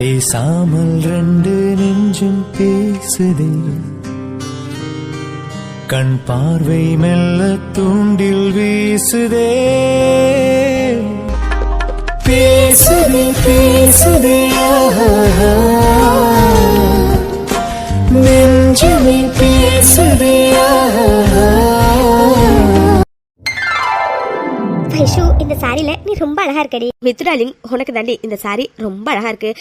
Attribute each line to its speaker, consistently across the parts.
Speaker 1: பேசாமல் ரெண்டு நெஞ்சும் பேசுதே, கண் பார்வை மெல்ல தூண்டில் வீசுதே. பேசுதே பேசுதே நெஞ்சுமே பேசுதே.
Speaker 2: ஐஷு, இந்த சாரியில நீ ரொம்ப அழகா இருக்கடி. மித்ராலிங், உனக்கு தாண்டி இந்த சாரி ரொம்ப அழகா இருக்கு.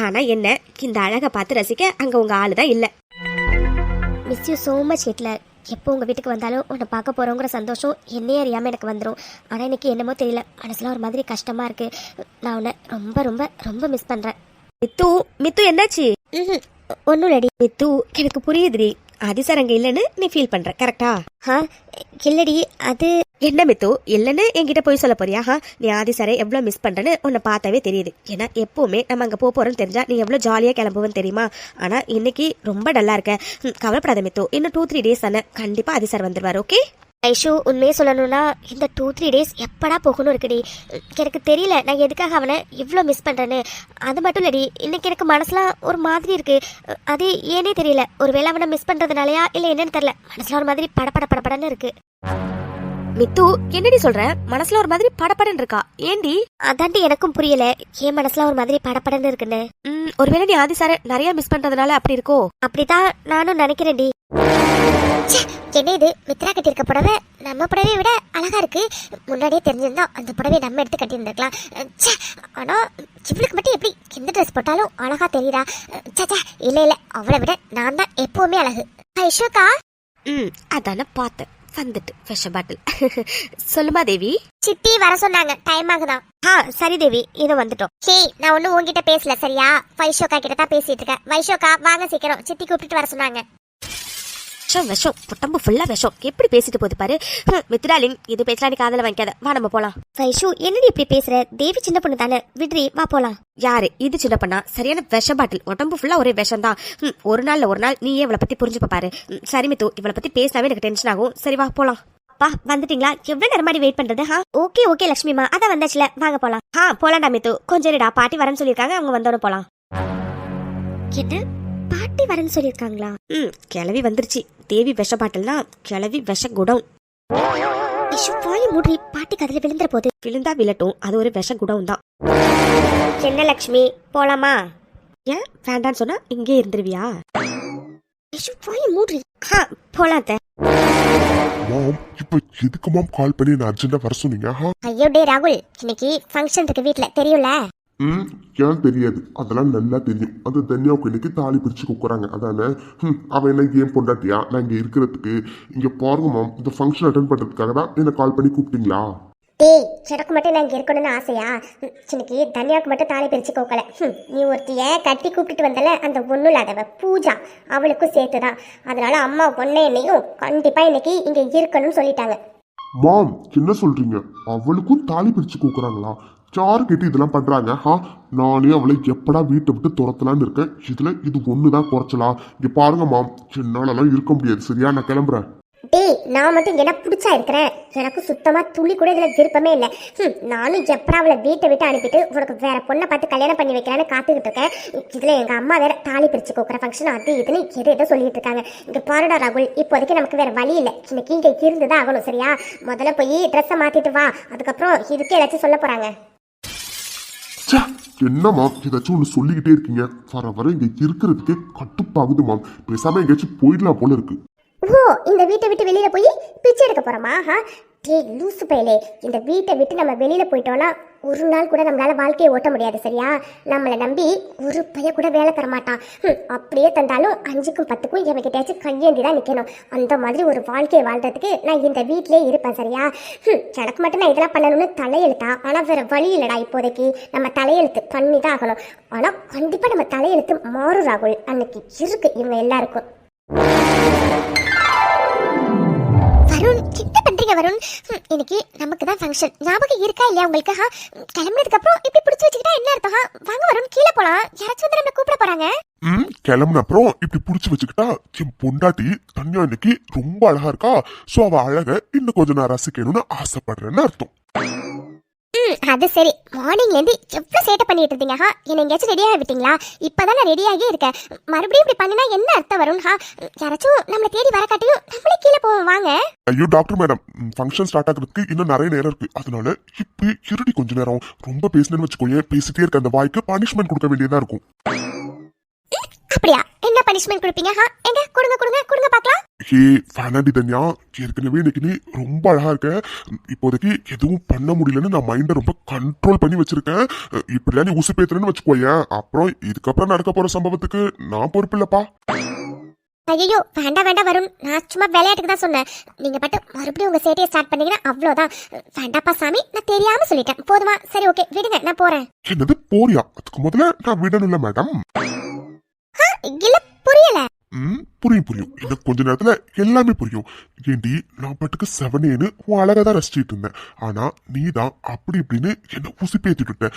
Speaker 2: ஆனா என்ன, இந்த அழகை பார்த்து ரசிக்க அங்க உங்க ஆளுதான் இல்ல. Miss you so much Hitler. எப்போ உங்க வீட்டுக்கு வந்தாலும் உன்னை பார்க்க போறோங்கிற சந்தோஷம் என்னையே அறியாம எனக்கு வந்துடும். ஆனா இன்னைக்கு என்னமோ தெரியல, மனசுல ஒரு மாதிரி கஷ்டமா இருக்கு. நான் உன்னை ரொம்ப ரொம்ப ரொம்ப மிஸ் பண்றேன். மித்து என்னாச்சு? ஒன்னும் இல்லடி மித்து, எனக்கு புரியுதுடி. அது சார் அங்க இல்லன்னு நீ ஃபீல் பண்ற, கரெக்டா? இல்லடி, அது என்ன மித்து இல்லன்னு என்கிட்ட போய் சொல்ல போறியா? நீ ஆதி சாரை எவ்வளவு மிஸ் பண்றன்னு உன்னை பார்த்தாவே தெரியுது. ஏன்னா எப்பவுமே நம்ம அங்க போறோம்னு தெரிஞ்சா நீ எவ்வளவு ஜாலியா கிளம்புவேன்னு தெரியுமா? ஆனா இன்னைக்கு ரொம்ப டல்லா இருக்க. கவலைப்படாத மித்து, இன்னும் 2-3 days தானே, கண்டிப்பா ஆதி சார் வந்துருவாரு. ஓகே ஐஷு, உண்மையே சொல்லணும்னா இந்த 2-3 days எப்படா போகணும் இருக்குடி. எனக்கு தெரியல நான் எதுக்காக அவனை இவ்வளோ மிஸ் பண்ணுறேன்னு. அது மட்டும் இல்லடி, இன்னைக்கு எனக்கு மனசுலாம் ஒரு மாதிரி இருக்கு. அது ஏனே தெரியல. ஒருவேளை அவனை மிஸ் பண்ணுறதுனாலயா இல்லை என்னன்னு தெரியல, மனசுல ஒரு மாதிரி படப்படன்னு இருக்கு. மித்து, என்னடி சொல்ற? மனசுல ஒரு மாதிரி படப்படன்னு இருக்கா? ஏண்டி? அதாண்டி எனக்கும் புரியல, ஏன் மனசுல ஒரு மாதிரி படப்படன்னு இருக்குன்னு. ஒருவேளை நீ ஆதி சாரை நிறைய மிஸ் பண்றதுனால அப்படி இருக்கோ? அப்படிதான் நானும் நினைக்கிறேன்டி. என்ன இது, மித்ரா கட்டியிருக்க புடவை நம்ம புடவையை விட அழகா இருக்கு. முன்னாடியே தெரிஞ்சிருந்தா அந்த புடவையை நம்ம எடுத்து கட்டியிருந்திருக்கலாம். ஆனா இவளுக்கு மட்டும் எப்படி எந்த ட்ரெஸ் போட்டாலும் அழகா தெரியுதா? இல்ல அவளை விட நான் தான் எப்பவுமே அழகு. ஐஷோக்கா, அதான பார்த்தேன் வந்துட்டு விஷ பாட்டில். சொல்லுமா தேவி? சித்தி வர சொன்னாங்க, டைம் ஆகுதான். சரி தேவி, இது வந்துட்டோம். நான் ஒன்னும் உங்ககிட்ட பேசல சரியா, வைஷோக்கா கிட்ட தான் பேசிட்டு இருக்கேன். வைஷோக்கா வாங்க சீக்கிரம், சித்தி கூப்பிட்டு வர சொன்னாங்க. விஷம் உடம்பு ஃபுல்லா விஷம், எப்படி பேசிட்டு போகுது பாரு. மித்ராலிங், இது பேசலாம் நீ காதல வாங்கிக்காத, வா நம்ம போலாம். வைஷு, என்னடி இப்படி பேசுற? தேவி சின்ன பொண்ணு தானே, விட்ரி, வா போலாம். யாரு இது சின்ன பொண்ணா? சரியான விஷ பாட்டில், உடம்பு ஃபுல்லா ஒரே விஷம் தான். ஒரு நாள் நீயே இவளை பத்தி புரிஞ்சுப்ப பாரு. சரி மித்து, இவளை பத்தி பேசினாவே எனக்கு டென்ஷன் ஆகும். சரி வா போலாம். பா வந்துட்டீங்களா? எவ்வளவு நேரம் மாதிரி வெயிட் பண்றது? ஓகே லட்சுமிமா, அதான் வந்தாச்சுல, வாங்க போலாம். போலாம்டா மித்து, கொஞ்சம் இருடா, பாட்டி வரேன்னு சொல்லியிருக்காங்க, அவங்க வந்தோட போலாம். என்ன பாட்டி வரேன்னு சொல்லியிருக்காங்களா? கிளவி வந்துருச்சு. தேவி விஷ பாட்டில்னா கிளவி விஷ குடம். மூடி, பாட்டி கதையில விழுந்துற போது. விழுந்தா விழட்டும், அது ஒரு விஷ குடம் தான். என்ன லட்சுமி, போலாமா? ஏன் வேண்டான்னு சொன்னா இங்கே இருந்துருவியா? மூடி, போலாம்.
Speaker 3: இப்ப எதுக்கு மாம் கால் பண்ணி நான் அர்ஜென்ட்டா வர சொன்னீங்க?
Speaker 2: ஐயோ டே ராகுல், இன்னைக்கு ஃபங்க்ஷன் இருக்கு வீட்ல, தெரியும்ல?
Speaker 3: ஏன் தெரியாது, அதெல்லாம் நல்லா தெரியும். அது தனியாவுக்கு இன்னைக்கு தாலி பிரிச்சு குக்குறாங்க, அதானே? அவன் என்ன ஏன் பொண்டாட்டியா? நான் இங்க இருக்கிறதுக்கு. இங்க பாருங்க மாம், இந்த ஃபங்க்ஷன் அட்டென்ட் பண்றதுக்காக தான் என்ன கால் பண்ணி கூப்பிட்டீங்களா?
Speaker 2: டேய், எனக்கு மட்டும் நான் இங்க இருக்கணும்னு ஆசையா? இன்னைக்கு தனியாவுக்கு மட்டும் தாலி பிரிச்சு கோக்கல. நீ ஒருத்திய கட்டி கூப்பிட்டு வந்தல, அந்த ஒண்ணும் இல்லாதவ பூஜா, அவளுக்கும் சேர்த்துதான். அதனால அம்மா ஒன்னே என்னையும் கண்டிப்பா இன்னைக்கு இங்க இருக்கணும்னு சொல்லிட்டாங்க.
Speaker 3: மாம், என்ன சொல்றீங்க? அவளுக்கும் தாலி பிரிச்சு கூக்குறாங்களா? சாரு கேட்டு இதெல்லாம் பண்றாங்க. நானே அவளை எப்படா வீட்டை விட்டு துரத்தலான்னு இருக்கேன். இதுல இது ஒண்ணுதான் குறைச்சலா? இங்க பாருங்க மாம், என்னாலலாம் இருக்க முடியாது. சரியா, நான் கிளம்புறேன்.
Speaker 2: டேய், நான் மட்டும் என்ன பிடிச்சா இருக்கிறேன்? எனக்கு சுத்தமா துளி கூட இதுல விருப்பமே இல்லை. நானும் எப்படா அவளை வீட்டை விட்டு அனுப்பிட்டு உனக்கு வேற பொண்ணை பார்த்து கல்யாணம் பண்ணி வைக்கிறான்னு காத்துக்கிட்டு இருக்கேன். இதுல எங்க அம்மா வேற தாலி பிரிச்சு கோக்குற ஃபங்க்ஷன் அது இதுன்னு எதோ சொல்லிட்டு இருக்காங்க. இங்க பாருடா ராகுல், இப்போதைக்கு நமக்கு வேற வழி இல்லை. இன்னைக்கு இங்க இருந்துதான் ஆகணும். சரியா, முதல்ல போய் ட்ரெஸ்ஸை மாத்திட்டு வா, அதுக்கப்புறம் இதுக்கு ஏதாச்சும் சொல்ல போறாங்க.
Speaker 3: என்னமா ஏதாச்சும் ஒண்ணு சொல்லிக்கிட்டே இருக்கீங்க? வர இங்க இருக்கிறதுக்கு கட்டுப்பாகுது மாம். பேசாம எங்கேயாச்சும் போயிடலாம் போல இருக்கு.
Speaker 2: ஓ, இந்த வீட்டை விட்டு வெளியில போய் பிச்சை எடுக்க போறோமா? டேய் லூசு பயலே, இந்த வீட்டை விட்டு நம்ம வெளியில போயிட்டோம்னா ஒரு நாள் கூட நம்மளால வாழ்க்கையை ஓட்ட முடியாது. சரியா, நம்மளை நம்பி ஒரு பையன் கூட வேலை தர மாட்டான். அப்படியே தந்தாலும் 5க்கும் 10க்கும் எவகிட்டயாச்சும் கையேந்தி தான் நிக்கணும். அந்த மாதிரி ஒரு வாழ்க்கையை வாழ்றதுக்கு நான் இந்த வீட்டிலே இருப்பேன். சரியா, எனக்கு மட்டும் நான் இதெல்லாம் பண்ணணும்னு தலையெழுத்தா? ஆனா வேற வழி இல்லடா. இப்போதைக்கு நம்ம தலையெழுத்து பண்ணி தான் ஆகணும். ஆனா கண்டிப்பா நம்ம தலையெழுத்து மாறும் ராகுல். அன்னைக்கு இருக்கு இவங்க எல்லாருக்கும். வருண், என்ன பண்றீங்க வருண்? இன்னைக்கு நமக்கு தான் ஃபங்க்ஷன், ஞாபகம் இருக்கா இல்லையா உங்களுக்கு? கிளம்புனதுக்கு அப்புறம் இப்படி பிடிச்சி வச்சுக்கிட்டா என்ன அர்த்தம்? வாங்க வருண், கீழே போலாம். யாராச்சும் வந்து நம்மள கூப்பிட போறாங்க.
Speaker 3: கிளம்புன அப்புறம் இப்படி புடிச்சு வச்சுக்கிட்டா என் பொண்டாட்டி தனியா இன்னைக்கு ரொம்ப அழகா இருக்கா. சோ அவ அழக இன்னும் கொஞ்சம் நான் ரசிக்கணும்னு ஆசைப்படுறேன்னு அர்த்தம்.
Speaker 4: அது சரி. மார்னிங்லேருந்து எவ்வளோ சேட்டை பண்ணிட்டு இருந்தீங்க ஹா? என்ன எங்கேயாச்சும் ரெடியாக விட்டீங்களா? இப்போதான் நான் ரெடியாகி இருக்கேன். மறுபடியும் இப்படி பண்ணினா என்ன அர்த்தம் வரும் ஹா? யாராச்சும் நம்மளை தேடி வர காட்டியும் நம்மளே கீழே போவோம். வாங்க.
Speaker 3: ஐயோ டாக்டர் மேடம், ஃபங்க்ஷன் ஸ்டார்ட் ஆகிறதுக்கு இன்னும் நிறைய நேரம் இருக்கு. அதனால இப்படி இருடி கொஞ்ச நேரம். ரொம்ப பேசினேன்னு வச்சுக்கோங்க, பேசிட்டே இருக்க அந்த வாய்க்கு பனிஷ்மெண்ட் கொடுக்க வேண்டியதா இருக்கும்.
Speaker 4: அப்படியா? என்ன பனிஷ்மெண்ட் கொடுப்பீங்க ஹா? எங்க கொடுங்க கொடுங்க கொடுங்க பார்க்கலாம்.
Speaker 3: ஹே வேணாண்டி தன்யா, ஏற்கனவே இன்னைக்கு நீ ரொம்ப அழகா இருக்க. இப்போதைக்கு எதுவும் பண்ண முடியலன்னு நான் மைண்டை ரொம்ப கண்ட்ரோல் பண்ணி வச்சிருக்கேன். இப்படிலாம் நீ உசு பேத்துறேன்னு வச்சுக்கோயேன், அப்புறம் இதுக்கப்புறம் நடக்க போற சம்பவத்துக்கு நான் பொறுப்பு இல்லப்பா.
Speaker 4: ஐயோ வேண்டாம் வேண்டாம் வருண், நான் சும்மா விளையாட்டுக்கு தான் சொன்னேன். நீங்க பட்டு மறுபடியும் உங்க சேட்டையை ஸ்டார்ட் பண்ணீங்கன்னா அவ்வளோதான். வேண்டாப்பா சாமி, நான் தெரியாம சொல்லிட்டேன். போதுமா? சரி ஓகே விடுங்க, நான் போறேன்.
Speaker 3: என்னது போறியா? அதுக்கு முதல்ல நான் விடணும்ல மேடம்.
Speaker 4: இல்ல புரியல.
Speaker 3: புரியும் புரியும், இன்னும் கொஞ்ச நேரத்துல எல்லாமே புரியும். ஏண்டி நான் பாட்டுக்கு 7 உன் அழகாதான் ரசிச்சிட்டு இருந்தேன். ஆனா நீ தான் அப்படி இப்படின்னு என்ன ஊசி பேத்திட்டு விட்ட.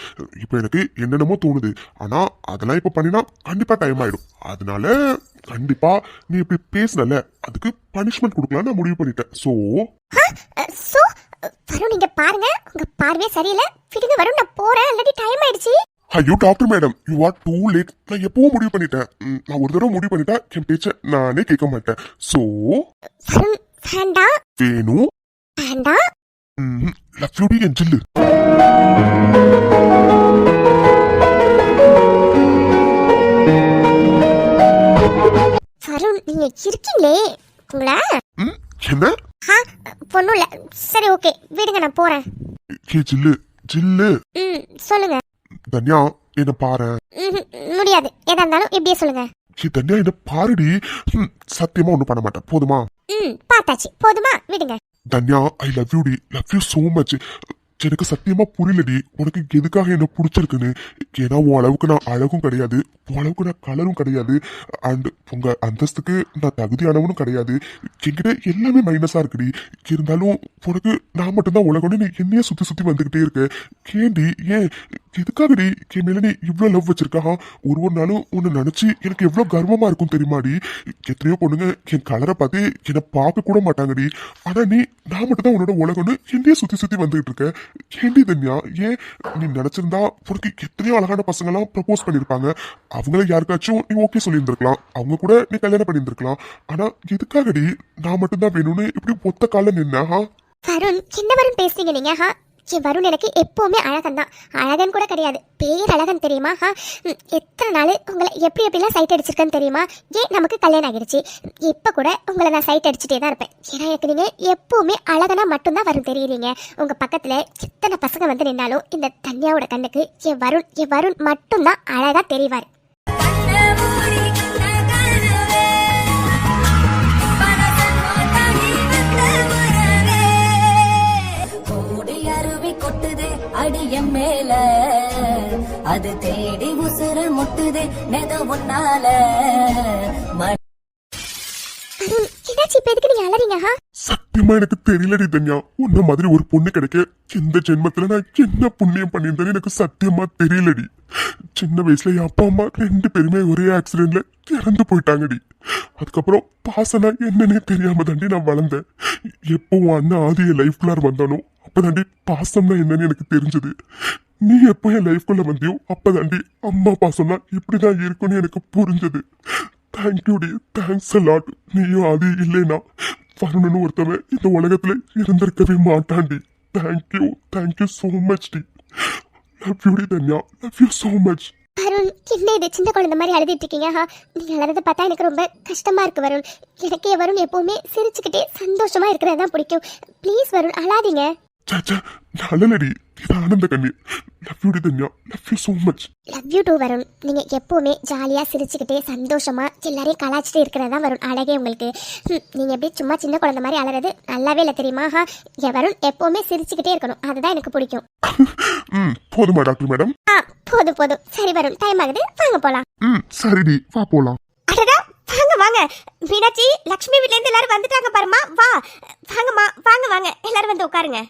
Speaker 3: இப்ப எனக்கு என்னென்னமோ தோணுது. ஆனா அதெல்லாம் இப்ப பண்ணினா கண்டிப்பா டைம் ஆயிடும். அதனால கண்டிப்பா நீ இப்படி பேசினல, அதுக்கு பனிஷ்மெண்ட் கொடுக்கலாம் நான் முடிவு பண்ணிட்டேன். சோ
Speaker 4: வருண் நீங்க பாருங்க, உங்க பார்வையே சரியில்லை. விடுங்க வருண், நான் போறேன். ஆல்ரெடி டைம் ஆயிடுச்சு.
Speaker 3: ஐயோ doctor madam, you are too late. நான் எப்பவும் முடிவு பண்ணிட்டேன். நான் ஒரு தடவை முடிவு பண்ணிட்டா என் பேச்ச நானே கேட்க மாட்டேன். சோ
Speaker 4: வருண் வேண்டாம்
Speaker 3: வேணும்.
Speaker 4: வேண்டாம்.
Speaker 3: லவ் யூ டி என் ஜில்லு.
Speaker 4: வருண் நீங்க இருக்கீங்களே உங்களா?
Speaker 3: என்ன?
Speaker 4: பொண்ணும் இல்ல. சரி ஓகே விடுங்க, நான் போறேன்.
Speaker 3: கே ஜில்லு ஜில்லு.
Speaker 4: சொல்லுங்க.
Speaker 3: தன்யா என்ன பாரு.
Speaker 4: முடியாது, எதா இருந்தாலும் இப்படியே சொல்லுங்க.
Speaker 3: தன்யா என்ன பாருடி. சத்தியமா ஒண்ணும் பண்ண மாட்டேன், போதுமா?
Speaker 4: பார்த்தாச்சு, போதுமா? விடுங்க.
Speaker 3: தன்யா ஐ லவ் யூ டி, லவ் யூ சோ மச். எனக்கு சத்தியமா புரியலடி உனக்கு எதுக்காக என்ன பிடிச்சிருக்குன்னு. ஏன்னா உன் அளவுக்கு நான் அழகும் கிடையாது, உன் அளவுக்கு நான் கலரும் கிடையாது, அண்ட் உங்க அந்தஸ்துக்கு நான் தகுதியானவனும் கிடையாது. என்கிட்ட எல்லாமே மைனஸா இருக்குடி. இருந்தாலும் உனக்கு நான் மட்டும்தான் உலகம்னு நீ என்னையே சுத்தி சுத்தி வந்துகிட்டே இருக்க. ஏண்டி ஏன் எதுக்காகடி என் மேல நீ இவ்வளவு லவ் வச்சிருக்கா? ஒரு நாளும் உன்னை நினைச்சு எனக்கு எவ்வளவு கர்வமா இருக்கும் தெரியுமாடி? எத்தனையோ பொண்ணுங்க என் கலரை பார்த்து என்னை பார்க்க கூட மாட்டாங்கடி. ஆனா நீ நான் மட்டும் தான் உன்னோட உலகம்னு என்னையே சுத்தி சுத்தி வந்துகிட்டு இருக்க. ஏண்டி தன்யா, ஏன் நீ நினைச்சிருந்தா உனக்கு எத்தனையோ அழகான பசங்க எல்லாம் ப்ரப்போஸ் பண்ணிருப்பாங்க. அவங்கள யாருக்காச்சும் நீ ஓகே சொல்லியிருந்திருக்கலாம், அவங்க கூட நீ கல்யாணம் பண்ணியிருந்திருக்கலாம். ஆனா எதுக்காகடி நான் மட்டும்தான் வேணும்னு இப்படி ஒத்த கால நின்னா?
Speaker 4: வருண் என்ன வருண் பேசுறீங்க நீங்க? வருண் எனக்கு எப்பவுமே அழகன் தான். அழகன் கூட கிடையாது, பேரழகன் தெரியுமா? எத்தனை நாள் உங்களை எப்படி எப்படிலாம் சைட் அடிச்சிருக்கேன்னு தெரியுமா? ஏன் நமக்கு கல்யாணம் ஆகிடுச்சு. இப்போ கூட உங்களை நான் சைட் அடிச்சுட்டே தான் இருப்பேன். ஏன்னா எனக்கு நீங்கள் எப்பவுமே அழகனா மட்டும்தான் வரும் தெரியுறீங்க. உங்கள் பக்கத்தில் எத்தனை பசங்க வந்து நின்னாலும் இந்த தன்யாவோட கண்ணுக்கு என் வருண் மட்டும்தான் அழகாக தெரிவார்.
Speaker 5: அடியம் மேல அது தேடி உசுர முட்டுது நெத உன்னால.
Speaker 3: சத்தியமா எனக்கு தெரியலடி தன்யா, உன்ன மாதிரி ஒரு பொண்ணு கிடைக்க இந்த ஜென்மத்துல நான் என்ன புண்ணியம் பண்ணியிருந்தேன்னு எனக்கு சத்தியமா தெரியலடி. சின்ன வயசுல என் அப்பா அம்மா 2 பேருமே ஒரே ஆக்சிடென்ட்ல இறந்து போயிட்டாங்கடி. அதுக்கப்புறம் பாசனா என்னன்னே தெரியாம தாண்டி நான் வளர்ந்தேன். எப்போ உன் அண்ணன் ஆதி என் லைஃப்குள்ளார் வந்தானோ அப்பதாண்டி பாசம்னா என்னன்னு எனக்கு தெரிஞ்சது. நீ எப்போ என் லைஃப்குள்ள வந்தியோ அப்பதாண்டி அம்மா பாசம்னா இப்படிதான் இருக்கும்னு எனக்கு புரிஞ்சது. தேங்க்யூ டி, தேங்க்ஸ் அ லாட். நீயும் ஆதி இல்லைனா வருணன்னு ஒருத்தவன் இந்த உலகத்துல இருந்திருக்கவே மாட்டான்டி. தேங்க்யூ, தேங்க்யூ சோ மச் டி. லவ் யூ டி Dhanya, love you so much.
Speaker 4: Varun என்ன இது சின்ன குழந்தை மாதிரி அழுதுட்டு இருக்கீங்க? நீங்க அழுறதை பார்த்தா எனக்கு ரொம்ப கஷ்டமா இருக்கு வருண். எனக்கே வருண் எப்பவுமே சிரிச்சுக்கிட்டே சந்தோஷமா இருக்கிறது தான் பிடிக்கும். ப்ளீஸ் வருண் அழாதீங்க.
Speaker 3: நல்லடி, இது ஆனந்த கண்ணீர். லவ் யூ டி Dhanya, love you so much.
Speaker 4: Love you too Varun. நீங்க எப்பவுமே ஜாலியா சிரிச்சுக்கிட்டே சந்தோஷமா எல்லாரையும் கலாச்சிட்டு இருக்கிறதா வருண் அழகே உங்களுக்கு. நீங்க எப்படி சும்மா சின்ன குழந்தை மாதிரி அலறது நல்லாவே இல்லை தெரியுமா? என் வருண் எப்பவுமே சிரிச்சுக்கிட்டே இருக்கணும், அதுதான் எனக்கு பிடிக்கும்.
Speaker 3: போதுமா டாக்டர் மேடம்?
Speaker 4: போதும் போதும். சரி வருண் டைம் ஆகுது, வாங்க போலாம்.
Speaker 3: சரிடி வா போலாம்.
Speaker 2: அடடா வாங்க வாங்க மீனாட்சி, லக்ஷ்மி வீட்ல இருந்து எல்லாரும் வந்துட்டாங்க பாருமா. வா வாங்கம்மா, வாங்க வாங்க எல்லாரும் வந்து உட்காருங்க.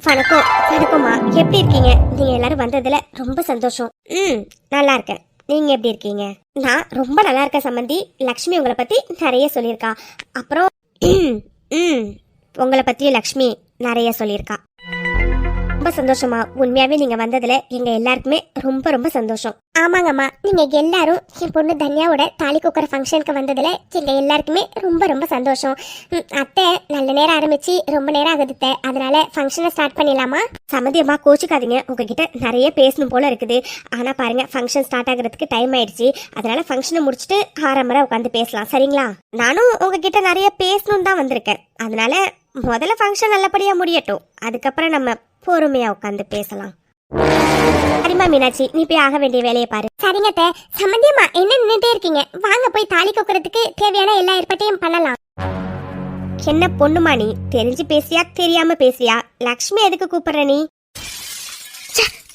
Speaker 2: வணக்கம். வணக்கம்மா, எப்படி இருக்கீங்க? நீங்க எல்லாரும் வந்ததுல ரொம்ப சந்தோஷம். நல்லா இருக்கேன். நீங்க எப்படி இருக்கீங்க? நான் ரொம்ப நல்லா இருக்கேன் சம்பந்தி. லக்ஷ்மி உங்களை பத்தி நிறைய சொல்லியிருக்கா. அப்புறம் உங்களை பற்றியும் லக்ஷ்மி நிறைய சொல்லியிருக்கா. ரொம்ப சந்தோஷமா, உண்மையாவே நீங்க வந்ததுல எங்க எல்லாருக்குமே ரொம்ப ரொம்ப சந்தோஷம்.
Speaker 4: ஆமாங்கம்மா, நீங்க எல்லாரும் என் பொண்ணு தன்யாவோட தாலி கோக்குற ஃபங்க்ஷனுக்கு வந்ததுல எங்க எல்லாருக்குமே ரொம்ப ரொம்ப சந்தோஷம். அத்தை நல்ல நேரம் ஆரம்பிச்சு ரொம்ப நேரம் ஆகுது, அதனால ஃபங்க்ஷனை ஸ்டார்ட் பண்ணிடலாமா?
Speaker 2: சம்மந்தியம்மா கோச்சிக்காதீங்க, உங்ககிட்ட நிறைய பேசணும் போல இருக்குது. ஆனா பாருங்க ஃபங்க்ஷன் ஸ்டார்ட் ஆகுறதுக்கு டைம் ஆயிடுச்சு. அதனால ஃபங்க்ஷனை முடிச்சுட்டு ஆரம்பரை உட்காந்து பேசலாம், சரிங்களா? நானும் உங்ககிட்ட நிறைய பேசணும்னு தான் வந்திருக்கேன். அதனால முதல்ல ஃபங்க்ஷன் நல்லபடியா முடியட்டும், அதுக்கப்புறம் நம்ம பொறுமையா உட்காந்து பேசலாம். சரிம்மா மீனாட்சி, நீ போய் ஆக வேண்டிய வேலையை பாரு.
Speaker 4: சரிங்க அத்தை. சம்மந்தியம்மா என்ன நின்றுட்டே இருக்கீங்க? வாங்க போய் தாலி கோக்குறதுக்கு தேவையான எல்லா ஏற்பாட்டையும் பண்ணலாம்.
Speaker 2: என்ன பொண்ணுமா நீ, தெரிஞ்சு பேசியா தெரியாம பேசியா? லக்ஷ்மி எதுக்கு கூப்பிடுற நீ?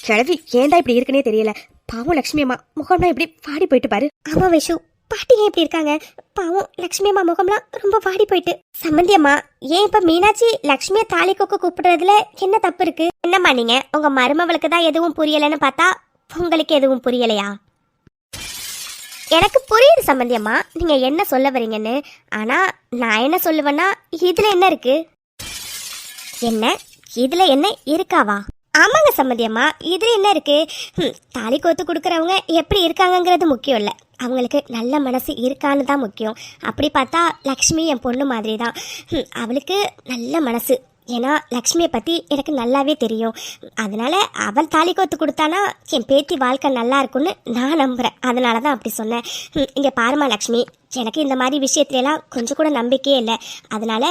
Speaker 2: கிழவி ஏன்டா இப்படி இருக்குன்னே தெரியல. பாவம் லக்ஷ்மி அம்மா முகம்லாம் இப்படி வாடி போயிட்டு பாரு. ஆமா வைஷு, பாட்டிங்க எப்படி இருக்காங்க? பாவம் லக்ஷ்மி அம்மா முகம்லாம் ரொம்ப வாடி போயிட்டு. சம்மந்தி அம்மா, ஏன் இப்ப மீனாட்சி லக்ஷ்மியை தாலி கொக்க கூப்பிடுறதுல என்ன தப்பு இருக்கு? என்னம்மா நீங்க உங்க மருமவளுக்கு தான் எதுவும் புரியலன்னு பார்த்தா உங்களுக்கு எதுவும் புரியலையா? எனக்கு புரியுது சம்மந்தி அம்மா நீங்க என்ன சொல்ல வரீங்கன்னு. ஆனா நான் என்ன சொல்லுவேன்னா, இதுல என்ன இருக்கு? என்ன இதுல என்ன இருக்காவா? ஆமாங்க சம்மந்தி அம்மா, இதுல என்ன இருக்கு? தாலி கோத்து கொடுக்கறவங்க எப்படி இருக்காங்கங்கிறது முக்கியம் இல்லை, அவங்களுக்கு நல்ல மனசு இருக்கான்னு தான் முக்கியம். அப்படி பார்த்தா லக்ஷ்மி என் பொண்ணு மாதிரி தான். அவளுக்கு நல்ல மனசு. ஏன்னா லக்ஷ்மியை பற்றி எனக்கு நல்லாவே தெரியும். அதனால அவள் தாலி கோத்து கொடுத்தானா என் பேத்தி வாழ்க்கை நல்லா இருக்கும்னு நான் நம்புகிறேன். அதனால தான் அப்படி சொன்னேன். இங்கே பாருமா லக்ஷ்மி, எனக்கு இந்த மாதிரி விஷயத்துலலாம் கொஞ்சம் கூட நம்பிக்கையே இல்லை. அதனால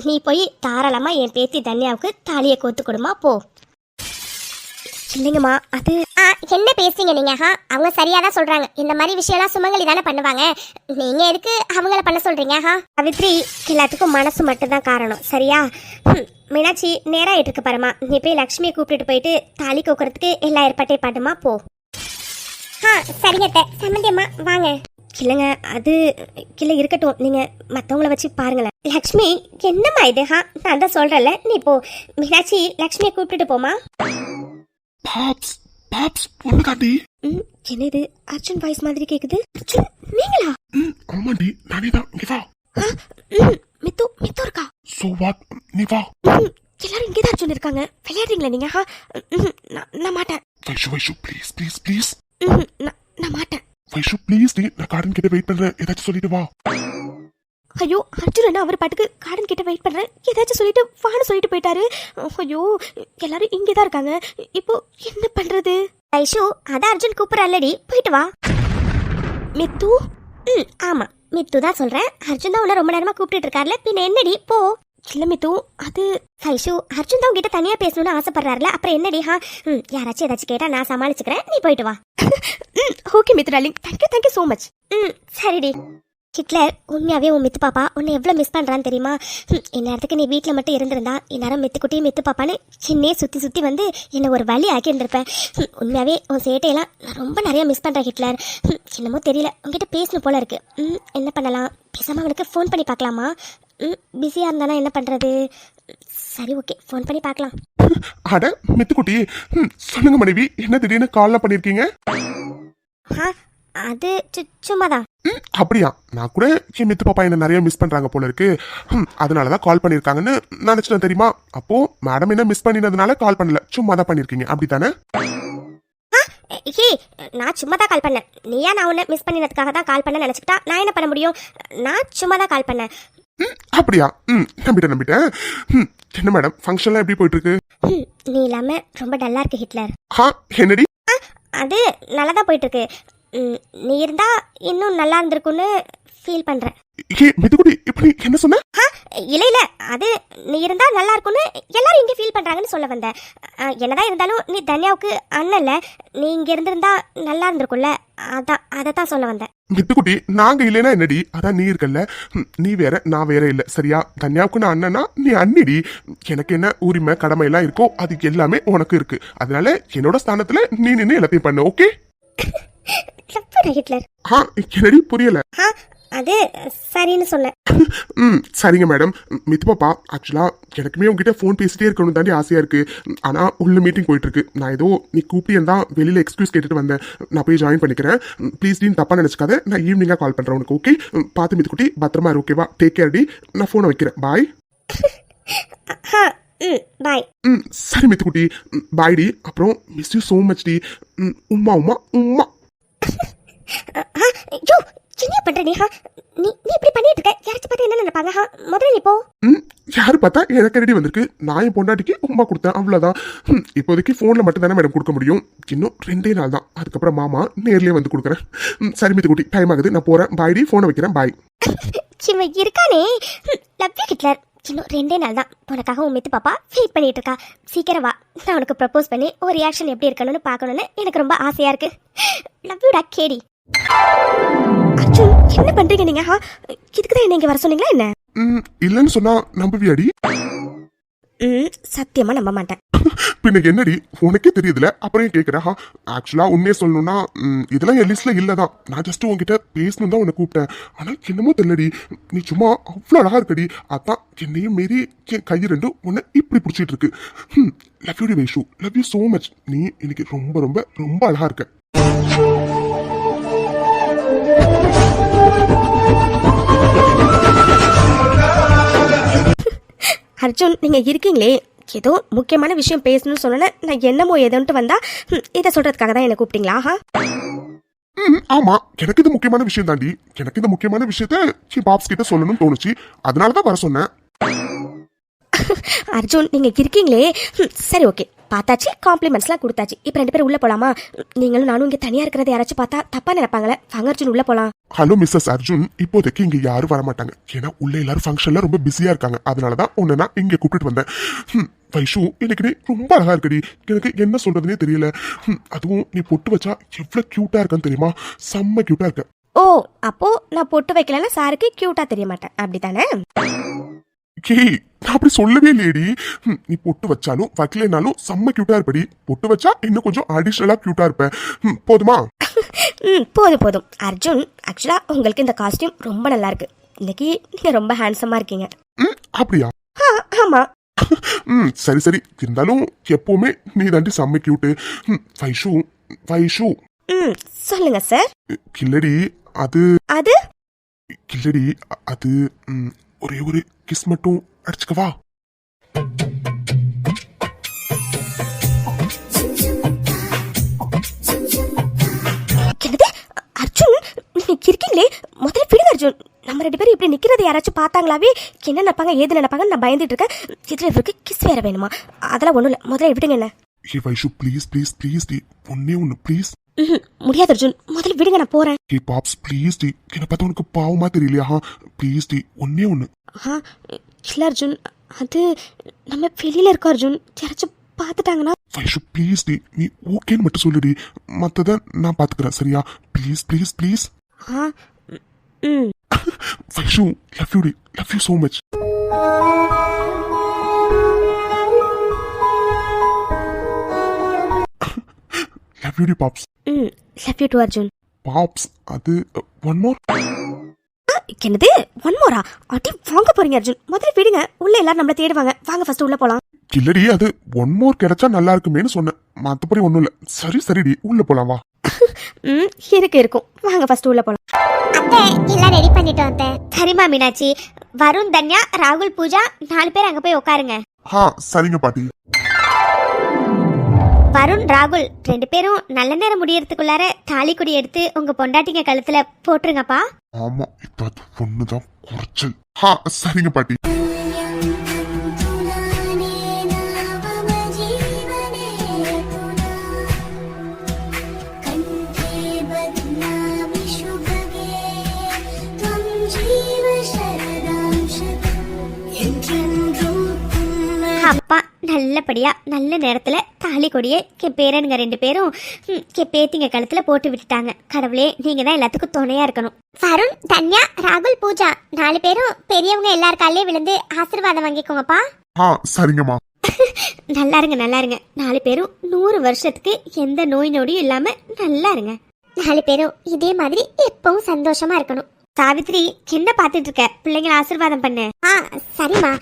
Speaker 2: நீ போய் தாராளமாக என் பேத்தி தன்யாவுக்கு தாலியை கோத்து கொடுமா போ. இல்லைங்கம்மா, அது
Speaker 4: என்ன பேசுறீங்க நீங்க? அவங்க சரியாதான் சொல்றாங்க. இந்த மாதிரி விஷயம்லாம் சுமங்கலி தானே பண்ணுவாங்க. நீங்க எதுக்கு அவங்கள பண்ண சொல்றீங்க?
Speaker 2: கவித்ரி, எல்லாத்துக்கும் மனசு மட்டும்தான் காரணம், சரியா? மீனாட்சி நேரம் ஆயிட்டு இருக்கு பாருமா, நீ போய் லக்ஷ்மியை கூப்பிட்டுட்டு போயிட்டு தாலி கோக்குறதுக்கு எல்லா ஏற்பாட்டையும் பாட்டுமா போ.
Speaker 4: சரிங்க அத்தை. சம்மந்தியம்மா வாங்க.
Speaker 2: இல்லைங்க, அது இல்லை இருக்கட்டும், நீங்க மற்றவங்கள வச்சு பாருங்களேன். லக்ஷ்மி என்னம்மா இது? நான் தான் சொல்றேன்ல, நீ போ. மீனாட்சி லக்ஷ்மியை கூப்பிட்டுட்டு போமா.
Speaker 3: பாப்ஸ் பாப்ஸ் பொண்ணுதாண்டி.
Speaker 2: என்ன இது அர்ஜுன் வாய்ஸ் மாதிரி கேக்குது? அர்ஜுன் நீங்களா?
Speaker 3: ஆமாண்டி, நானே தான். இங்க வா.
Speaker 2: மித்து மித்து இருக்கா?
Speaker 3: சோ வாட், நீ வா.
Speaker 2: எல்லாரும் இங்கே தான் அர்ஜுன் இருக்காங்க. விளையாடுறீங்களா நீங்க? நான் மாட்டேன்.
Speaker 3: Vaishu Vaishu please please please.
Speaker 2: நான் மாட்டேன்.
Speaker 3: வைஷு ப்ளீஸ், நான் கார்டன் கிட்ட வெயிட் பண்றேன், ஏதாச்சும் சொல்லிட்டு வா.
Speaker 2: ஐயோ அர்ஜுன் என்ன அவர் பாட்டுக்கு கார்டன் கிட்ட வெயிட் பண்றேன் ஏதாச்சும் சொல்லிட்டு வான்னு சொல்லிட்டு போயிட்டாரு. ஐயோ எல்லாரும் இங்கே தான் இருக்காங்க, இப்போ என்ன பண்றது? ஐஷு, அதான் அர்ஜுன் கூப்பிடறல்லடி, போயிட்டு வா. மித்து? ஆமா மித்து தான் சொல்றேன். அர்ஜுன் தான் உன்ன ரொம்ப நேரமா கூப்பிட்டு இருக்காருல, பின்ன என்னடி போ. இல்ல மித்து, அது ஐஷு அர்ஜுன் தான் உங்ககிட்ட தனியா பேசணும்னு ஆசைப்படுறாருல, அப்புறம் என்னடி? யாராச்சும் ஏதாச்சும் கேட்டா நான் சமாளிச்சுக்கிறேன், நீ போயிட்டு வா. Okay Mithu darling, thank you so much. சரிடி. ஹிட்லர், உண்மையாவே உன் மித்து பாப்பா உன்னை எவ்வளோ மிஸ் பண்ணுறான்னு தெரியுமா? இந்நேரத்துக்கு நீ வீட்டில் மட்டும் இருந்திருந்தா இந்நேரம் மித்துக்குட்டியும் மித்து பாப்பான்னு சின்னே சுற்றி வந்து என்னை ஒரு வழி ஆக்கி இருந்திருப்பேன். உண்மையாவே உன் சேட்டையெல்லாம் நான் ரொம்ப நிறைய மிஸ் பண்ணுறேன் ஹிட்லர். என்னமோ தெரியல, உங்ககிட்ட பேசணும் போல இருக்கு. என்ன பண்ணலாம்? பேசாமல் அவனுக்கு ஃபோன் பண்ணி பார்க்கலாமா? பிஸியாக இருந்தானா என்ன பண்ணுறது? சரி ஓகே, ஃபோன் பண்ணி பார்க்கலாம்.
Speaker 3: அட மித்துக்குட்டி, சொல்லுங்க மனைவி, என்ன திடீர்னு கால்லாம் பண்ணிருக்கீங்க?
Speaker 2: அது சும்மாதான்.
Speaker 3: அப்படியா? நான் கூட என் மித்து பாப்பா என்ன நிறைய மிஸ் பண்றாங்க போல இருக்கு, அதனாலதான் கால் பண்ணிருக்காங்கன்னு நினைச்சிட்டேன் தெரியுமா? அப்போ மேடம் என்ன மிஸ் பண்ணினதுனால கால் பண்ணல, சும்மா தான் பண்ணிருக்கீங்க, அப்படித்தானே?
Speaker 2: நான் சும்மா தான் கால் பண்ணேன். நீயா நான் உன்னை மிஸ் பண்ணினதுக்காக தான் கால் பண்ண நினைச்சுக்கிட்டா நான் என்ன பண்ண முடியும்? நான் சும்மா தான் கால் பண்ணேன்.
Speaker 3: அப்படியா? நம்பிட்டேன். என்ன மேடம், ஃபங்க்ஷன்லாம் எப்படி போயிட்டு இருக்கு?
Speaker 2: நீ இல்லாம ரொம்ப டல்லா இருக்கு ஹிட்லர்.
Speaker 3: என்னடி?
Speaker 2: அது நல்லா தான் போயிட்டு இருக்கு. நீ இருந்தா இன்னும் நல்லா இருந்திருக்குன்னு ஃபீல் பண்றேன்.
Speaker 3: மித்துக்குட்டி, இப்ப நீ என்ன சொன்ன?
Speaker 2: இல்ல அது நீ இருந்தா நல்லா இருக்கும்னு எல்லாரும் இங்க ஃபீல் பண்றாங்கன்னு சொல்ல வந்தேன். என்னதான் இருந்தாலும் நீ தன்யாவுக்கு அண்ணன்ல, நீ இங்க இருந்திருந்தா நல்லா இருந்திருக்கும்ல, அதான் சொல்ல வந்தேன்.
Speaker 3: மித்துக்குட்டி, நாங்க இல்லைன்னா என்னடி? அதான் நீ இருக்கல்ல, நீ வேற நான் வேற இல்ல, சரியா? தன்யாவுக்கு நான் அண்ணனா, நீ அண்ணிடி. எனக்கு என்ன உரிமை கடமை எல்லாம் இருக்கோ அது எல்லாமே உனக்கு இருக்கு. அதனால என்னோட ஸ்தானத்துல நீ நின்று எல்லாத்தையும் பண்ணு, ஓகே?
Speaker 2: ஹிட்லர்,
Speaker 3: என்னடி புரியல?
Speaker 2: அது சரின்னு சொன்னேன்.
Speaker 3: சரிங்க மேடம். மித்து பாப்பா, ஆக்சுவலா எனக்குமே உங்ககிட்ட ஃபோன் பேசிட்டே இருக்கணும் தாண்டி ஆசையா இருக்கு. ஆனா உள்ள மீட்டிங் போயிட்டு இருக்கு. நான் ஏதோ நீ கூப்பிட்டு தான் வெளியில எக்ஸ்கியூஸ் கேட்டுட்டு வந்தேன். நான் போய் ஜாயின் பண்ணிக்கிறேன். ப்ளீஸ் டீன் தப்பா நினைச்சுக்காத. நான் ஈவினிங்கா கால் பண்றேன் உனக்கு, ஓகே? பார்த்து மித்துக்குட்டி, பத்திரமா இரு, ஓகேவா? டேக் கேர் டி. நான் போனை வைக்கிறேன், பாய்.
Speaker 2: பாய்.
Speaker 3: சரி மித்துக்குட்டி, பாய்டி. அப்புறம் மிஸ் யூ சோ மச் டி. உம்மா உம்மா உம்மா.
Speaker 2: ஐயோ என்ன பண்ற நீ? நீ இப்படி பண்ணிட்டு இருக்க, யாராச்சும் பார்த்தா என்ன நினைப்பாங்க? முதல்ல நீ போ.
Speaker 3: யாரு பார்த்தா எனக்கு ரெடி வந்திருக்கு. நான் என் பொண்டாட்டிக்கு உமா கொடுத்தேன், அவ்வளவுதான். இப்போதைக்கு போன்ல மட்டும் தானே மேடம் கொடுக்க முடியும். இன்னும் 2 நாள் தான், அதுக்கப்புறம் மாமா நேர்லயே வந்து கொடுக்குறேன். சரி மித்துக்குட்டி, டைம் ஆகுது, நான் போறேன். பாய்டி, போனை வைக்கிறேன். பாய்.
Speaker 2: இவன் இருக்கானே, லவ் யூ ஹிட்லர். இன்னும் 2 நாள் தான், உனக்காக உன் மித்து பாப்பா வெயிட் பண்ணிட்டு இருக்கா. சீக்கிரம் வா, நான் உனக்கு ப்ரப்போஸ் பண்ணி ஒரு ரியாக்ஷன் எப்படி இருக்கணும்னு பார்க்கணும்னு எனக்கு ரொம்ப ஆசையா இருக்கு. லவ் யூ டா கேடி. அர்ஜுன், என்ன பண்றீங்க நீங்க? இதுக்கு தான் என்ன இங்க வர சொன்னீங்களா என்ன?
Speaker 3: இல்லன்னு சொன்னா நம்புவியாடி?
Speaker 2: சத்தியமா நம்ப மாட்டேன்.
Speaker 3: பின்ன என்னடி, உனக்கே தெரியுதுல, அப்புறம் ஏன் கேக்குற? ஆக்சுவலா உண்மையை சொல்லணும்னா இதெல்லாம் என் லிஸ்ட்ல இல்லதான். நான் ஜஸ்ட் உன்கிட்ட பேசணும் தான் உன்னை கூப்பிட்டேன். ஆனா என்னமோ தெரியலடி, நீ சும்மா அவ்வளவு அழகா இருக்கடி. அதான் என்னையும் மீறி என் கை ரெண்டும் உன்னை இப்படி பிடிச்சிட்டு இருக்கு. லவ் யூ டி Vaishu, love you so much. நீ இன்னைக்கு ரொம்ப ரொம்ப ரொம்ப அழகா இருக்க.
Speaker 2: அர்ஜுன், நீங்க இருக்கீங்களே, ஏதோ முக்கியமான விஷயம் பேசணும்னு சொன்னேன்னு நான் என்னமோ ஏதோன்ட்டு வந்தா இதை சொல்றதுக்காக தான் என்ன கூப்பிட்டீங்களா?
Speaker 3: ஆமா, எனக்கு இது முக்கியமான விஷயம் தாண்டி. எனக்கு இந்த முக்கியமான விஷயத்த பாப்ஸ் கிட்ட சொல்லணும்னு தோணுச்சு, அதனாலதான் வர சொன்னேன்.
Speaker 2: அர்ஜுன், நீங்க இருக்கீங்களே, சரி ஓகே, பார்த்தாச்சு, காம்ப்ளிமெண்ட்ஸ்லாம் கொடுத்தாச்சு. இப்போ 2 பேரும் உள்ள போலாமா? நீங்களும் நானும் இங்க தனியா இருக்கிறத யாராச்சும் பார்த்தா தப்பா நினைப்பாங்களே. வாங்க அர்ஜுன், உள்ள போலாம்.
Speaker 3: ஹலோ மிஸ்ஸஸ் அர்ஜுன், இப்போதைக்கு இங்க யாரும் வரமாட்டாங்க. ஏன்னா உள்ள எல்லாரும் ஃபங்க்ஷன்ல ரொம்ப பிஸியா இருக்காங்க. அதனாலதான் உன்னை நான் இங்க கூப்பிட்டு வந்தேன். வைஷு, இன்னைக்கு நீ ரொம்ப அழகா இருக்கடி. எனக்கு என்ன சொல்றதுனே தெரியல. அதுவும் நீ பொட்டு வச்சா எவ்வளவு கியூட்டா இருக்கான்னு தெரியுமா? செம்ம கியூட்டா இருக்க.
Speaker 2: ஓ, அப்போ நான் பொட்டு வைக்கலன்னா சாருக்கு கியூட்டா தெரிய மாட்டேன், அப்படித்தானே?
Speaker 3: ஏய், நான் அப்படி சொல்லவே இல்லையடி. நீ பொட்டு வச்சாலும் வைக்கலனாலும் செம்ம கியூட்டா இருப்படி. பொட்டு வச்சா இன்னும் கொஞ்சம் அடிஷனலா கியூட்டா இருப்ப. போதுமா?
Speaker 2: போதும். அர்ஜுன், ஆக்சுவலா உங்களுக்கு இந்த காஸ்டியூம் ரொம்ப நல்லா இருக்கு. இன்னைக்கு நீங்க ரொம்ப ஹேண்ட்ஸமா இருக்கீங்க.
Speaker 3: அப்படியா?
Speaker 2: ஆமா.
Speaker 3: சரி, இருந்தாலும் எப்பவுமே நீ தாண்டி செம்ம கியூட்டு. வைஷு.
Speaker 2: சொல்லுங்க சார்.
Speaker 3: கில்லடி, அது கில்லடி, அது ஒரே ஒரு கிஸ் மட்டும் அடிச்சுக்கவா?
Speaker 2: அர்ஜுன், நீங்க இருக்கீங்களே, முதல்ல விடுங்க அர்ஜுன். நம்ம 2 பேரும் இப்படி நிக்கிறது யாராச்சும் பார்த்தாங்களாவே என்ன நினைப்பாங்க, ஏது நினைப்பாங்கன்னு நான் பயந்துட்டு இருக்கேன். இதுல இவருக்கு கிஸ் வேற வேணுமா? அதெல்லாம் ஒண்ணும் இல்ல, முதல்ல விடுங்க என்ன.
Speaker 3: ஹே வைஷு, ப்ளீஸ் டி, ஒன்னே ஒன்னு ப்ளீஸ்.
Speaker 2: முடியாது அர்ஜுன், முதல்ல விடுங்க, நான் போறேன்.
Speaker 3: ஹே பாப்ஸ், ப்ளீஸ் டி, என்ன பார்த்தா உனக்கு பாவமா தெரியலையா? ப்ளீஸ் டி, ஒன்னே ஒன்னு.
Speaker 2: இல்ல அர்ஜுன், அது நம்ம வெளியில இருக்கோம் அர்ஜுன், யாராச்சும் பார்த்துட்டாங்கன்னா.
Speaker 3: வைஷு ப்ளீஸ் டி, நீ ஓகேன்னு மட்டும் சொல்லுடி, மத்தத நான் பாத்துக்கிறேன், சரியா? ப்ளீஸ். வைஷு, லவ் யூ டி, love you so much. Love you டி Pops.
Speaker 2: Love you too Arjun.
Speaker 3: Pops, அது ஒன் மோர்.
Speaker 2: என்னது ஒன் மோரா? அடி வாங்க போறீங்க அர்ஜுன், முதல்ல விடுங்க. உள்ள எல்லாரும் நம்மள தேடுவாங்க, வாங்க ஃபர்ஸ்ட் உள்ள போலாம்.
Speaker 3: இல்லடி, அது ஒன் மோர் கிடைச்சா நல்லா இருக்குமேன்னு சொன்னேன், மத்தபடி ஒண்ணும் இல்ல. சரிடி, உள்ள போலாம் வா.
Speaker 2: இருக்கும், வாங்க ஃபர்ஸ்ட் உள்ள போலாம்.
Speaker 4: அத்தை, எல்லாம் ரெடி பண்ணிட்டோம் அத்தை.
Speaker 2: சரிமா மீனாட்சி, வருண், தன்யா, ராகுல், பூஜா 4 பேர் அங்க போய் உட்காருங்க.
Speaker 3: சரிங்க பாட்டி.
Speaker 2: வருண், ராகுல் 2 பேரும் நல்ல நேரம் முடியறதுக்குள்ளார தாலி கொடி எடுத்து உங்க பொண்டாட்டிங்க கழுத்துல போட்டுருங்கப்பா.
Speaker 3: ஆமா, இப்ப அது ஒண்ணுதான் குறைச்சல். சரிங்க பாட்டி.
Speaker 2: அப்பா நல்லபடியா நல்ல நேரத்துல தாலி கொடியை என் பேரனுங்க 2 பேரும் என் பேத்திங்க கழுத்துல போட்டு விட்டுட்டாங்க. கடவுளே, நீங்க தான் எல்லாத்துக்கும் துணையா இருக்கணும்.
Speaker 4: வருண், தன்யா, ராகுல், பூஜா 4 பேரும் பெரியவங்க எல்லார் காலையும் விழுந்து ஆசீர்வாதம் வாங்கிக்கோங்கப்பா.
Speaker 3: சரிங்கம்மா.
Speaker 2: நல்லா இருங்க. 4 பேரும் 100 வருஷத்துக்கு எந்த நோய் நொடியும் இல்லாம நல்லா இருங்க.
Speaker 4: 4 பேரும் இதே மாதிரி எப்பவும் சந்தோஷமா இருக்கணும்.
Speaker 2: சாவித்ரி, என்ன பாத்துட்டு இருக்க? பிள்ளைங்களை ஆசீர்வாதம் பண்ணு.
Speaker 4: சரிம்மா.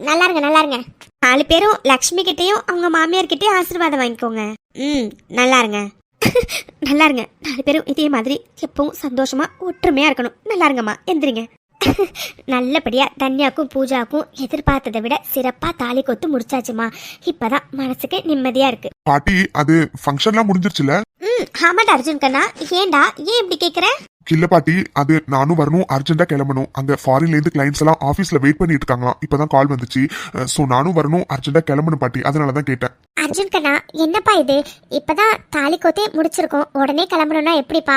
Speaker 4: நல்லா இருங்க.
Speaker 2: 4 பேரும் லக்ஷ்மி கிட்டையும் அவங்க மாமியார் கிட்டையும் ஆசீர்வாதம் வாங்கிக்கோங்க. நல்லா இருங்க. 4 பேரும் இதே மாதிரி எப்பவும் சந்தோஷமா ஒற்றுமையா இருக்கணும். நல்லா இருங்கம்மா, எந்திரிங்க.
Speaker 4: நல்லபடியா தன்யாக்கும் பூஜாக்கும் எதிர்பார்த்ததை விட சிறப்பா தாலி கொத்து முடிச்சாச்சுமா. இப்பதான் மனசுக்கு நிம்மதியா இருக்கு.
Speaker 3: பாட்டி அது ஃபங்க்ஷன்லாம் முடிஞ்சிருச்சுல?
Speaker 4: ஆமாடா அர்ஜுன் கண்ணா. ஏன்டா ஏன் இப்படி கேக்குற?
Speaker 3: இல்ல பாட்டி, அது நானும் வரணும், அர்ஜென்ட்டா கிளம்பணும். அங்க ஃபாரின்ல இருந்து கிளைண்ட்ஸ் எல்லாம் ஆபீஸ்ல வெயிட் பண்ணிட்டு இருக்காங்களாம். இப்பதான் கால் வந்துச்சு. சோ நானும் வரணும், அர்ஜென்ட்டா கிளம்பணும் பாட்டி. அதனாலதான் கேட்டேன்.
Speaker 4: அர்ஜுன் கண்ணா, என்னப்பா இது? இப்பதான் தாலி கொத்தே முடிச்சிருக்கோம், உடனே கிளம்பணும்னா எப்படிப்பா?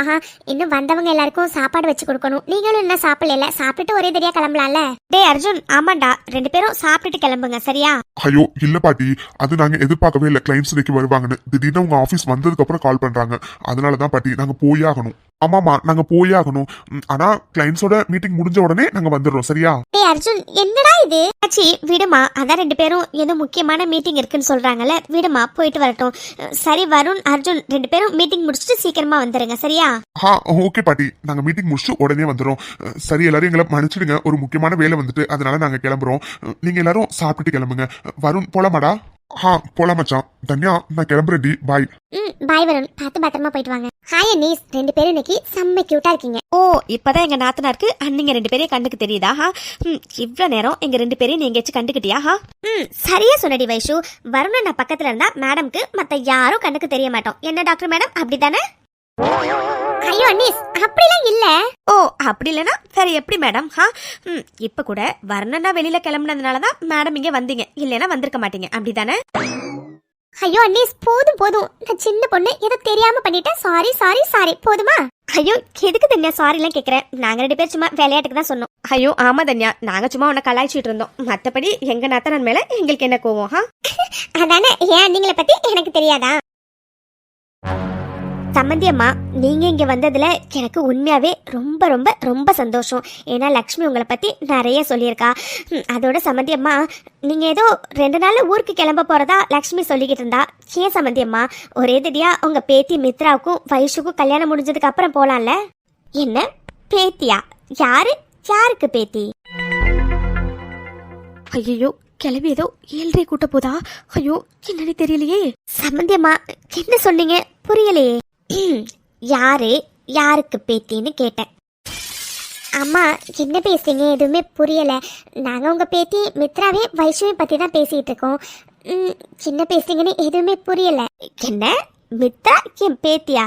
Speaker 4: இன்னும் வந்தவங்க எல்லாருக்கும் சாப்பாடு வச்சு கொடுக்கணும். நீங்களும் என்ன சாப்பிடல, சாப்பிட்டுட்டு ஒரே தடியா கிளம்பலாம்ல? டேய் அர்ஜுன், ஆமாண்டா, 2 பேரும் சாப்பிட்டுட்டு கிளம்புங்க, சரியா?
Speaker 3: ஐயோ இல்ல பாட்டி, அது நாங்க எதிர்பார்க்கவே இல்ல கிளைண்ட்ஸ் இன்னைக்கு வருவாங்கன்னு. திடீர்னு உங்க ஆபீஸ் வந்ததுக்கு அப்புறம் கால் பண்றாங்க. அதனாலதான் பாட்டி நாங்க போயே ஆகணும். ஆமாமா, நாங்க போயே ஆகணும். ஆனா கிளைண்ட்ஸோட மீட்டிங் முடிஞ்ச உடனே நாங்க வந்துடுறோம், சரியா?
Speaker 4: டேய் அர்ஜுன், என்னடா இது? ஆச்சி விடுமா, அதான் 2 பேரும் ஏதோ முக்கியமான மீட்டிங் இருக்குன்னு சொல்றாங்கல்ல, விடுமா, போயிட்டு வரட்டும். சரி வருண், அர்ஜுன் 2 பேரும் மீட்டிங் முடிச்சுட்டு சீக்கிரமா வந்துருங்க, சரியா?
Speaker 3: ஓகே பாட்டி, நாங்க மீட்டிங் முடிச்சுட்டு உடனே வந்துடும். சரி, எல்லாரும் எங்களை மன்னிச்சிடுங்க, ஒரு முக்கியமான வேலை வந்துட்டு, அதனால நாங்க கிளம்புறோம். நீங்க எல்லாரும் சாப்பிட்டுட்டு கிளம்புங்க. வருண் போலாமாடா? போலாம் மச்சான். தன்யா, நான் கிளம்புறேன். பாய்.
Speaker 4: பாய் வருண், பார்த்து பத்திரமா போயிட்டு வாங்க. ஹாய் அனீஸ், 2 பேரும் இன்னைக்கு செம்ம கியூட்டா இருக்கீங்க.
Speaker 2: ஓ, இப்பதான் எங்க நாத்தனாருக்கு அன்னிங்க 2 பேரையும் கண்டுக்கு தெரியுதா? இவ்வளவு நேரம் எங்க 2 பேரையும் நீங்க எச்சு கண்டுக்கிட்டியா?
Speaker 4: சரியா சொன்னடி வைஷு. வருணன் நான் பக்கத்துல இருந்தா மேடம்க்கு மத்த யாரும் கண்ணுக்கு தெரிய மாட்டோம். என்ன டாக்டர் மேடம், அப்படித்தானே? ஐயோ அனீஸ், அப்படிலாம் இல்ல.
Speaker 2: ஓ, அப்படி இல்லைன்னா வேற எப்படி மேடம்? இப்ப கூட வர்ணனா வெளியில கிளம்புனதுனாலதான் மேடம் இங்க வந்தீங்க, இல்லைன்னா வந்திருக்க மாட்டீங்க, அப்படித்தானே?
Speaker 4: ஐயோ அனீஸ், போதும் போதும். நான் சின்ன பொண்ணு, ஏதோ தெரியாம பண்ணிட்டேன். சாரி சாரி சாரி, போதுமா?
Speaker 2: ஐயோ, எதுக்கு தன்யா சாரி எல்லாம் கேக்குறேன்? நாங்க 2 பேர் சும்மா விளையாட்டுக்கு தான் சொன்னோம். ஐயோ ஆமா தன்யா, நாங்க சும்மா உன்னை கலாய்ச்சிட்டு இருந்தோம். மத்தபடி எங்க நாத்தனன் மேல எங்களுக்கு என்ன கோவம்?
Speaker 4: அதானே, ஏன் நீங்கள பத்தி எனக்கு தெரியாதா?
Speaker 2: சம்மந்தி அம்மா, நீங்க இங்க வந்ததுல எனக்கு உண்மையாவே ரொம்ப ரொம்ப ரொம்ப சந்தோஷம். ஏன்னா லக்ஷ்மி உங்களை பத்தி நிறைய சொல்லியிருக்கா. அதோட சம்மந்தி அம்மா, நீங்க ஏதோ 2 நாள்ல ஊருக்கு கிளம்ப போறதா லக்ஷ்மி சொல்லிக்கிட்டு இருந்தா. ஏன் சம்மந்தி அம்மா, ஒரே தடியா உங்க பேத்தி மித்ராவுக்கும் வைஷுக்கும் கல்யாணம் முடிஞ்சதுக்கு அப்புறம் போலாம்ல? என்ன பேத்தியா? யாருக்கு பேத்தி? ஐயோ, கிளம்பி ஏதோ 7:30 கூட்ட போதா? ஐயோ, என்னன்னு தெரியலையே. சம்மந்தி அம்மா, என்ன சொன்னீங்க? புரியலையே. யாருக்கு பேத்தின்னு கேட்டேன்.
Speaker 4: அம்மா என்ன பேசுறீங்க? எதுவுமே புரியல. நாங்க உங்க பேத்தி மித்ராவே வைஷுவை பத்தி தான் பேசிட்டு இருக்கோம். என்ன பேசுறீங்கன்னு எதுவுமே புரியல.
Speaker 2: என்ன மித்ரா என் பேத்தியா?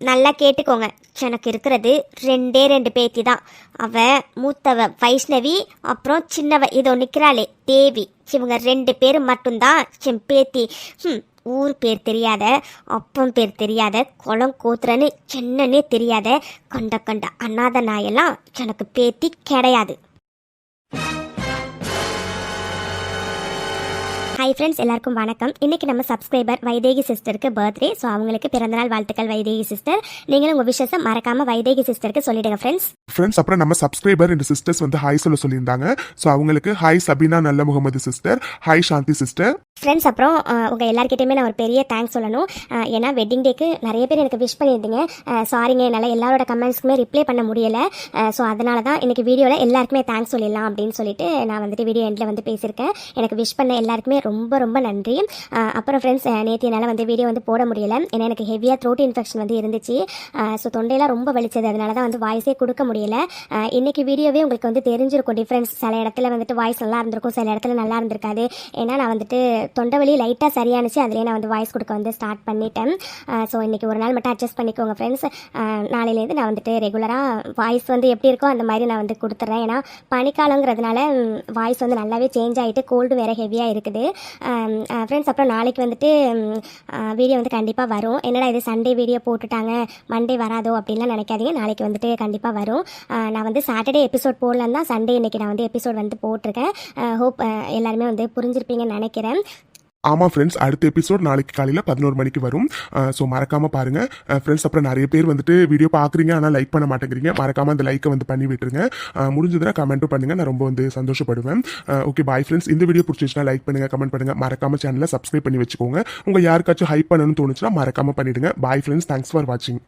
Speaker 2: நல்லா கேட்டுக்கோங்க, எனக்கு இருக்கிறது 2 பேத்தி தான். அவ மூத்தவ வைஷ்ணவி, அப்புறம் சின்னவ இதோ நிக்கிறாளே தேவி. இவங்க 2 பேரும் மட்டும்தான் என் பேத்தி. ஊர் பேர் தெரியாத, அப்பன் பேர் தெரியாத, குளம் கோத்துறன்னு என்னன்னே தெரியாத கண்ட அநாத நாயெல்லாம் எனக்கு பேத்தி கிடையாது. ஹாய் ஃப்ரெண்ட்ஸ், எல்லாருக்கும் வணக்கம். இன்றைக்கி நம்ம சப்ஸ்கிரைபர் வைதேகி சிஸ்டருக்கு பர்த்டே. ஸோ அவங்களுக்கு பிறந்தநாள் வாழ்த்துக்கள் வைதேகி சிஸ்டர். நீங்களும் உங்கள் விஷயத்தை மறக்காமல் வைதேகி சிஸ்டருக்கு சொல்லிடுங்க ஃப்ரெண்ட்ஸ்.
Speaker 3: அப்புறம் நம்ம சப்ஸ்கிரைபர் 2 சிஸ்டர்ஸ் வந்து ஹாய் சொல்லியிருந்தாங்க. ஸோ அவங்களுக்கு ஹாய் சபீனா நல்ல முகமது சிஸ்டர், ஹாய் சாந்தி சிஸ்டர்.
Speaker 2: ஃப்ரெண்ட்ஸ், அப்புறம் உங்கள் எல்லாருக்கிட்டையுமே நான் ஒரு பெரிய தேங்க்ஸ் சொல்லணும். ஏன்னா வெட்டிங் டேக்கு நிறைய பேர் எனக்கு விஷ் பண்ணியிருந்தீங்க. சாரிங்க, என்னால் எல்லாரோட கமெண்ட்ஸ்க்குமே ரிப்ளை பண்ண முடியலை. ஸோ அதனால தான் இன்றைக்கி வீடியோவில் எல்லாருக்குமே தேங்க்ஸ் சொல்லிடலாம் அப்படின்னு சொல்லிட்டு நான் வந்துட்டு வீடியோ எண்டில் வந்து பேசியிருக்கேன். எனக்கு விஷ் பண்ண எல்லாருக்குமே ரொம்ப ரொம்ப நன்றி. அப்புறம் ஃப்ரெண்ட்ஸ், நேற்று என்னால் வந்து வீடியோ வந்து போட முடியலை. ஏன்னா எனக்கு ஹெவியாக த்ரோட் இன்ஃபெக்ஷன் வந்து இருந்துச்சு. ஸோ தொண்டையெல்லாம் ரொம்ப வலிச்சது, அதனால தான் வந்து வாய்ஸே கொடுக்க முடியலை. இன்றைக்கி வீடியோவே உங்களுக்கு வந்து தெரிஞ்சிருக்கும் டிஃப்ரென்ஸ். சில இடத்துல வந்துட்டு வாய்ஸ் நல்லா இருந்திருக்கும், சில இடத்துல நல்லா இருந்திருக்காது. ஏன்னா நான் வந்துட்டு தொண்டை வலி லைட்டாக சரியானுச்சு, அதிலே நான் வந்து வாய்ஸ் கொடுக்க வந்து ஸ்டார்ட் பண்ணிட்டேன். ஸோ இன்றைக்கி ஒரு நாள் மட்டும் அட்ஜஸ்ட் பண்ணிக்கோங்க ஃப்ரெண்ட்ஸ். நாளையிலேருந்து நான் வந்துட்டு ரெகுலராக வாய்ஸ் வந்து எப்படி இருக்கோ அந்த மாதிரி நான் வந்து கொடுத்துட்றேன். ஏன்னா பனிக்காலங்கிறதுனால வாய்ஸ் வந்து நல்லாவே சேஞ்ச் ஆகிட்டு கோல்டு வேறு ஹெவியாக இருக்குது ஃப்ரெண்ட்ஸ். அப்புறம் நாளைக்கு வந்துட்டு வீடியோ வந்து கண்டிப்பாக வரும். என்னடா இது சண்டே வீடியோ போட்டுட்டாங்க, மண்டே வராதோ அப்படின்லாம் நினைக்காதீங்க. நாளைக்கு வந்துட்டு கண்டிப்பாக வரும். நான் வந்து சாட்டர்டே எபிசோட் போடலாம் தான் சண்டே இன்றைக்கி நான் வந்து எபிசோட் வந்து போட்டிருக்கேன். ஹோப் எல்லாருமே வந்து புரிஞ்சிருப்பீங்கன்னு நினைக்கிறேன்.
Speaker 3: ஆமாம் ஃப்ரெண்ட்ஸ், அடுத்த எபிசோட் நாளைக்கு காலையில் 11 மணிக்கு வரும். ஸோ மறக்காமல் பாருங்கள் ஃப்ரெண்ட்ஸ். அப்புறம் நிறைய பேர் வந்துட்டு வீடியோ பார்க்குறீங்க, ஆனால் லைக் பண்ண மாட்டேங்கிறீங்க. மறக்காமல் அந்த லைக்கை வந்து பண்ணி விட்டுருங்க. முடிஞ்சதுன்னா கமெண்ட்டும் பண்ணுங்கள், நான் ரொம்ப வந்து சந்தோஷப்படுவேன். Okay bye friends. இந்த வீடியோ பிடிச்சிச்சுன்னா லைக் பண்ணுங்கள், கமெண்ட் பண்ணுங்கள். மறக்காமல் சேனலை சப்ஸ்கிரைப் பண்ணி வச்சுக்கோங்க. உங்கள் யாருக்காச்சும் ஹைப் பண்ணணும்னு தோணுச்சுன்னா மறக்காமல் பண்ணிவிடுங்க. பாய் ஃப்ரெண்ட்ஸ், தேங்க்ஸ் ஃபார் வாட்சிங்.